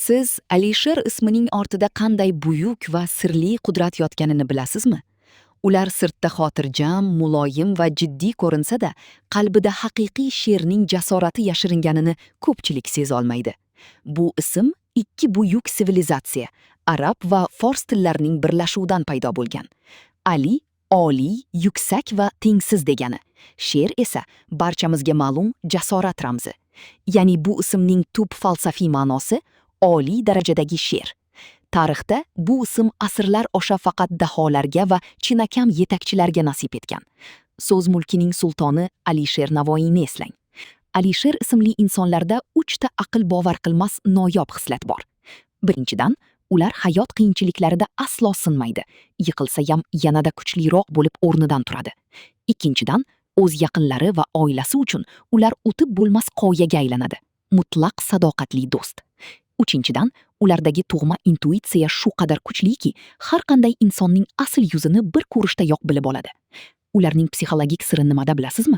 Siz Alisher ismining ortida qanday buyuk va sirli qudrat yotganini bilasizmi? Ular sirtda xotirjam, muloyim va jiddiy ko'rinsa-da, qalbida haqiqiy sherning jasorati yashiringanini ko'pchilik sezolmaydi. Bu ism ikki buyuk sivilizatsiya, arab va fors tillarining birlashuvidan paydo bo'lgan. Ali oliy, yuksak va tengsiz degani. Sher esa barchamizga ma'lum jasorat ramzi. Ya'ni bu ismning tub falsafiy ma'nosi oliy darajadagi sher. Tarixda bu ism asrlar osha faqat daholarga va chinakam yetakchilarga nasib etgan. So'z mulkining sultoni Alisher Navoiyni eslang. Alisher ismli insonlarda 3 ta aql bovar qilmas noyob xislat bor. Birinchidan, ular hayot qiyinchiliklarida aslo sinmaydi. Yiqilsa ham yanada kuchliroq bo'lib o'rnidan turadi. Ikkinchidan, o'z yaqinlari va oilasi uchun ular o'tib bo'lmas qoyaga aylanadi. Mutlaq sadoqatli do'st. Uchinchidan, ulardagi tug'ma intuitsiya shu qadar kuchliki, har qanday insonning asl yuzini bir ko'rishdayoq bilib oladi. Ularning psixologik siri nimada bilasizmi?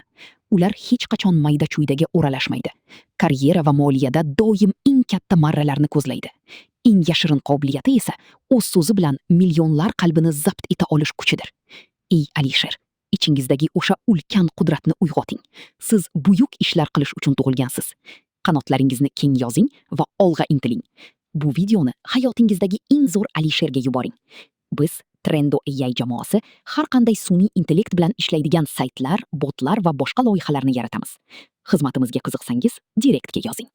Ular hech qachon mayda-chuydaga o'ralashmaydi. Karyera va moliyada doim eng katta marralarni ko'zlaydi. Eng yashirin qobiliyati esa o'z so'zi bilan millionlar qalbini zabt eta olish kuchidir. Ey Alisher, ichingizdagi o'sha ulkan qudratni uyg'oting. Siz buyuk ishlar qilish uchun tug'ilgansiz. Qanotlaringizni keng yozing va olg'a intiling. Bu videoni hayotingizdagi eng zo'r Alisherga yuboring. Biz Trendo AI jamoasi har qanday sun'iy intellekt bilan ishlaydigan saytlar, botlar va boshqa loyihalarni yaratamiz. Xizmatimizga qiziqsangiz, direktga yozing.